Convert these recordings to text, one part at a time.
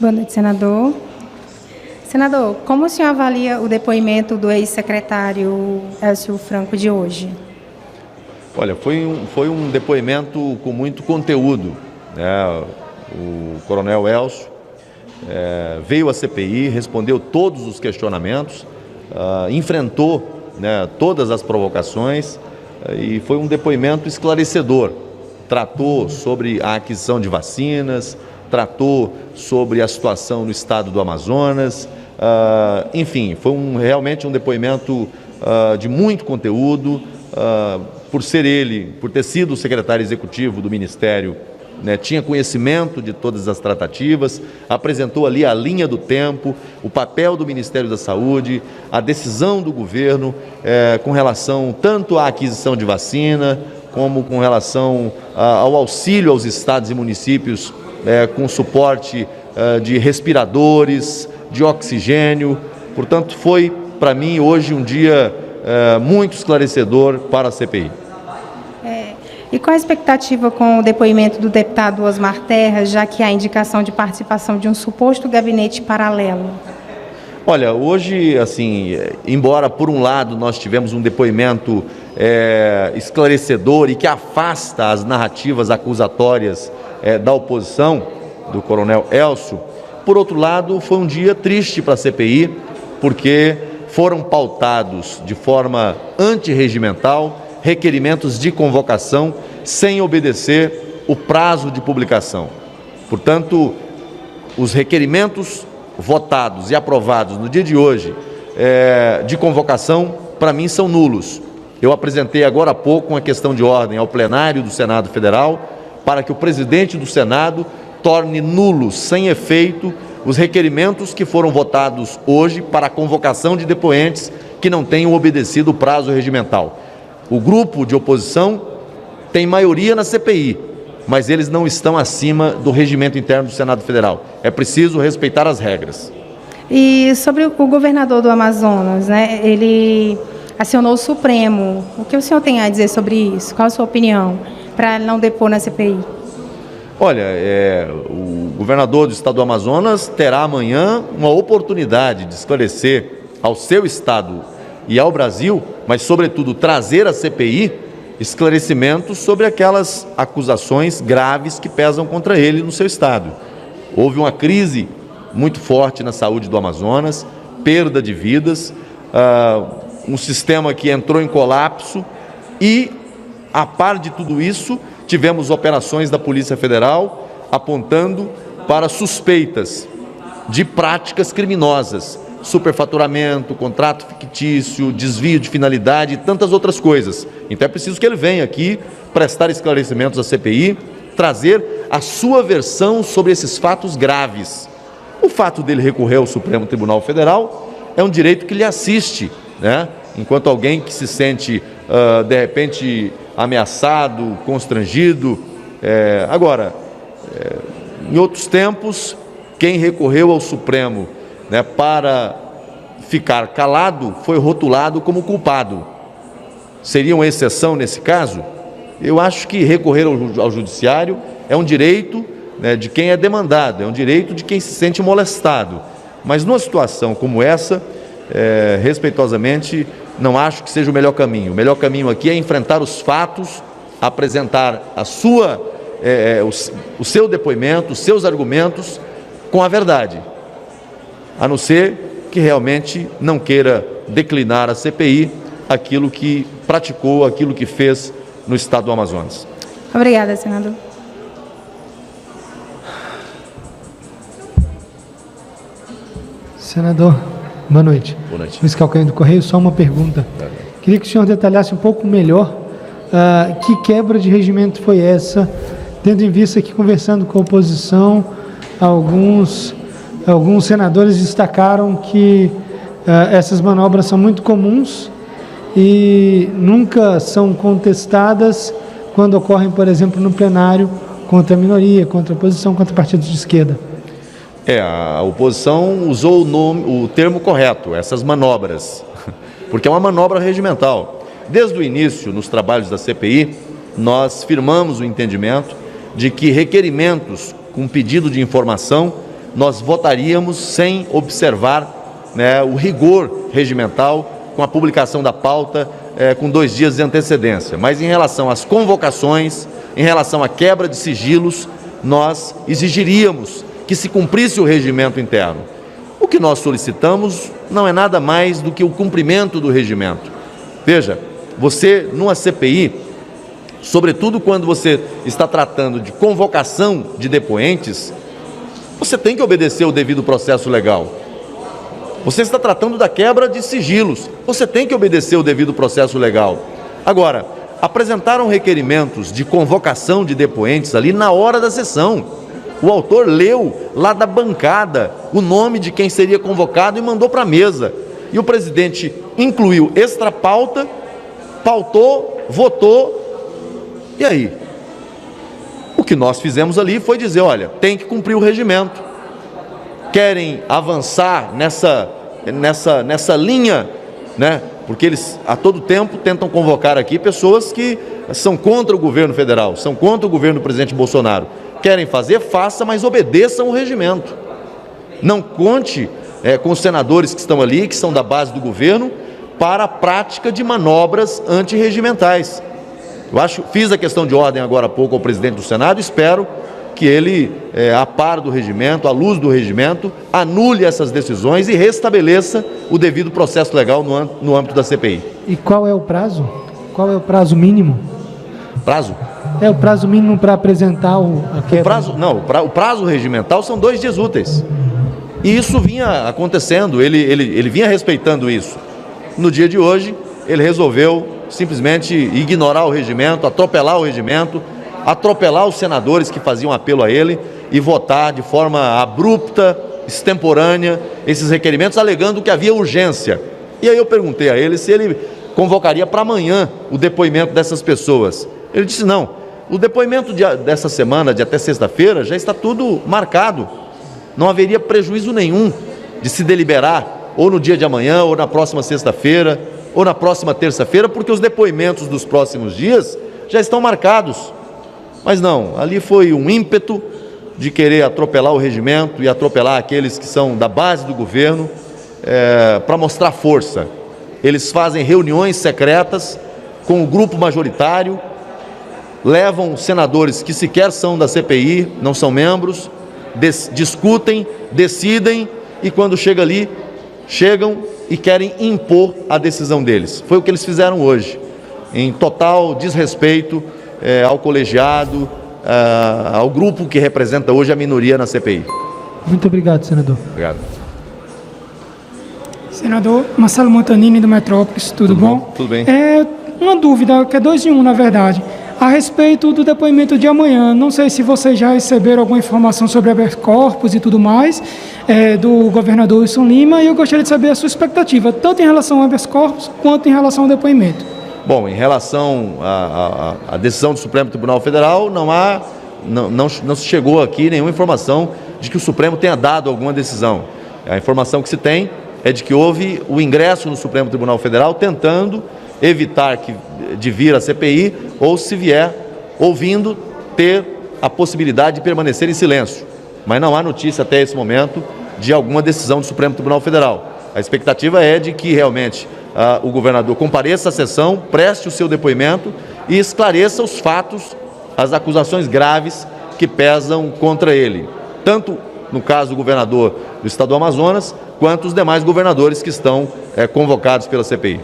Boa noite, senador. Senador, como o senhor avalia o depoimento do ex-secretário Élcio Franco de hoje? Olha, foi um depoimento com muito conteúdo, né? O coronel Élcio veio à CPI, respondeu todos os questionamentos, enfrentou, né, todas as provocações e foi um depoimento esclarecedor. Tratou sobre a aquisição de vacinas, tratou sobre a situação no estado do Amazonas, enfim, foi realmente um depoimento de muito conteúdo, por ter sido o secretário executivo do Ministério, né, tinha conhecimento de todas as tratativas, apresentou ali a linha do tempo, o papel do Ministério da Saúde, a decisão do governo com relação tanto à aquisição de vacina, como com relação ao auxílio aos estados e municípios com suporte de respiradores, de oxigênio. Portanto, foi para mim hoje um dia muito esclarecedor para a CPI. E qual a expectativa com o depoimento do deputado Osmar Terra, já que há indicação de participação de um suposto gabinete paralelo? Olha, hoje, assim, embora por um lado nós tivemos um depoimento esclarecedor e que afasta as narrativas acusatórias da oposição, do coronel Élcio, por outro lado, foi um dia triste para a CPI, porque foram pautados de forma antirregimental requerimentos de convocação sem obedecer o prazo de publicação. Portanto, os requerimentos votados e aprovados no dia de hoje de convocação, para mim, são nulos. Eu apresentei agora há pouco uma questão de ordem ao plenário do Senado Federal para que o presidente do Senado torne nulos, sem efeito, os requerimentos que foram votados hoje para a convocação de depoentes que não tenham obedecido o prazo regimental. O grupo de oposição tem maioria na CPI, mas eles não estão acima do regimento interno do Senado Federal. É preciso respeitar as regras. E sobre o governador do Amazonas, né? Ele acionou o Supremo. O que o senhor tem a dizer sobre isso? Qual a sua opinião para não depor na CPI? Olha, o governador do estado do Amazonas terá amanhã uma oportunidade de esclarecer ao seu estado e ao Brasil, mas sobretudo trazer à CPI esclarecimentos sobre aquelas acusações graves que pesam contra ele no seu estado. Houve uma crise muito forte na saúde do Amazonas, perda de vidas, um sistema que entrou em colapso e, a par de tudo isso, tivemos operações da Polícia Federal apontando para suspeitas de práticas criminosas, superfaturamento, contrato fictício, desvio de finalidade e tantas outras coisas. Então é preciso que ele venha aqui prestar esclarecimentos à CPI, trazer a sua versão sobre esses fatos graves. O fato dele recorrer ao Supremo Tribunal Federal é um direito que lhe assiste, né? Enquanto alguém que se sente, de repente, ameaçado, constrangido. Agora, em outros tempos, quem recorreu ao Supremo, né, para ficar calado foi rotulado como culpado. Seria uma exceção nesse caso? Eu acho que recorrer ao judiciário é um direito, né, de quem é demandado, é um direito de quem se sente molestado. Mas numa situação como essa, respeitosamente, não acho que seja o melhor caminho. O melhor caminho aqui é enfrentar os fatos, apresentar o seu depoimento, os seus argumentos com a verdade. A não ser que realmente não queira declinar a CPI aquilo que praticou, aquilo que fez no estado do Amazonas. Obrigada, senador. Senador, boa noite. Boa noite. Luiz Calcanho do Correio, só uma pergunta. Queria que o senhor detalhasse um pouco melhor que quebra de regimento foi essa, tendo em vista que, conversando com a oposição, alguns senadores destacaram que essas manobras são muito comuns e nunca são contestadas quando ocorrem, por exemplo, no plenário, contra a minoria, contra a oposição, contra partidos de esquerda. A oposição usou o termo correto, essas manobras, porque é uma manobra regimental. Desde o início, nos trabalhos da CPI, nós firmamos o entendimento de que requerimentos com pedido de informação nós votaríamos sem observar, né, o rigor regimental, com a publicação da pauta com 2 dias de antecedência. Mas em relação às convocações, em relação à quebra de sigilos, nós exigiríamos que se cumprisse o regimento interno. O que nós solicitamos não é nada mais do que o cumprimento do regimento. Veja, você numa CPI, sobretudo quando você está tratando de convocação de depoentes, você tem que obedecer o devido processo legal. Você está tratando da quebra de sigilos, você tem que obedecer o devido processo legal. Agora, apresentaram requerimentos de convocação de depoentes ali na hora da sessão. O autor leu lá da bancada o nome de quem seria convocado e mandou para a mesa. E o presidente incluiu extra pauta, pautou, votou, e aí? O que nós fizemos ali foi dizer, olha, tem que cumprir o regimento. Querem avançar nessa linha, né? Porque eles a todo tempo tentam convocar aqui pessoas que são contra o governo federal, são contra o governo do presidente Bolsonaro. Querem fazer, faça, mas obedeçam o regimento. Não conte com os senadores que estão ali, que são da base do governo, para a prática de manobras antirregimentais. Fiz a questão de ordem agora há pouco ao presidente do Senado, espero que ele, a par do regimento, à luz do regimento, anule essas decisões e restabeleça o devido processo legal no âmbito da CPI. E qual é o prazo? Qual é o prazo mínimo? Prazo? É o prazo mínimo para apresentar a quebra? O prazo regimental são 2 dias úteis. E isso vinha acontecendo, ele vinha respeitando isso. No dia de hoje, ele resolveu simplesmente ignorar o regimento, atropelar o regimento, atropelar os senadores que faziam apelo a ele e votar de forma abrupta, extemporânea, esses requerimentos, alegando que havia urgência. E aí eu perguntei a ele se ele convocaria para amanhã o depoimento dessas pessoas. Ele disse não, o depoimento dessa semana, de até sexta-feira, já está tudo marcado. Não haveria prejuízo nenhum de se deliberar ou no dia de amanhã, ou na próxima sexta-feira, ou na próxima terça-feira, porque os depoimentos dos próximos dias já estão marcados. Mas não, ali foi um ímpeto de querer atropelar o regimento e atropelar aqueles que são da base do governo para mostrar força. Eles fazem reuniões secretas com o grupo majoritário, levam senadores que sequer são da CPI, não são membros, discutem, decidem e quando chega ali, chegam e querem impor a decisão deles. Foi o que eles fizeram hoje, em total desrespeito ao colegiado, ao grupo que representa hoje a minoria na CPI. Muito obrigado, senador. Obrigado. Senador Marcelo Montanini, do Metrópolis, tudo bom? Tudo bem. Uma dúvida, que é 2 em 1, na verdade. A respeito do depoimento de amanhã, não sei se vocês já receberam alguma informação sobre habeas corpus e tudo mais, do governador Wilson Lima, e eu gostaria de saber a sua expectativa, tanto em relação ao habeas corpus, quanto em relação ao depoimento. Bom, em relação à decisão do Supremo Tribunal Federal, não se chegou aqui nenhuma informação de que o Supremo tenha dado alguma decisão. A informação que se tem é de que houve o ingresso no Supremo Tribunal Federal tentando evitar de vir à CPI, ou se vier, ouvindo, ter a possibilidade de permanecer em silêncio. Mas não há notícia até esse momento de alguma decisão do Supremo Tribunal Federal. A expectativa é de que realmente o governador compareça à sessão, preste o seu depoimento e esclareça os fatos, as acusações graves que pesam contra ele. Tanto no caso do governador do estado do Amazonas, quanto os demais governadores que estão convocados pela CPI.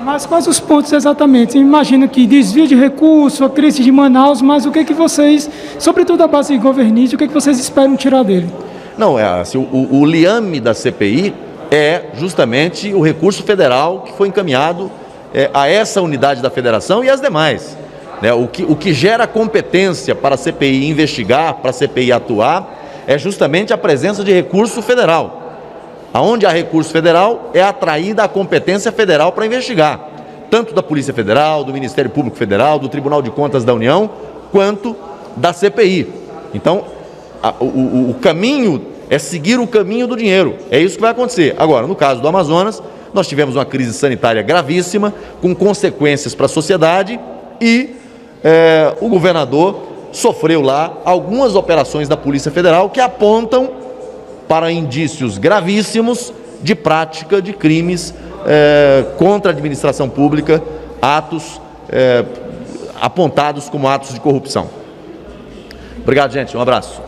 Mas quais os pontos exatamente? Eu imagino que desvio de recurso, a crise de Manaus, mas o que vocês, sobretudo a base governista, o que vocês esperam tirar dele? Não, assim, o liame da CPI é justamente o recurso federal que foi encaminhado a essa unidade da federação e às demais. O que gera competência para a CPI investigar, para a CPI atuar, é justamente a presença de recurso federal. Aonde há recurso federal, é atraída a competência federal para investigar, tanto da Polícia Federal, do Ministério Público Federal, do Tribunal de Contas da União, quanto da CPI. Então, o caminho é seguir o caminho do dinheiro, é isso que vai acontecer. Agora, no caso do Amazonas, nós tivemos uma crise sanitária gravíssima, com consequências para a sociedade, e o governador sofreu lá algumas operações da Polícia Federal que apontam para indícios gravíssimos de prática de crimes contra a administração pública, atos apontados como atos de corrupção. Obrigado, gente. Um abraço.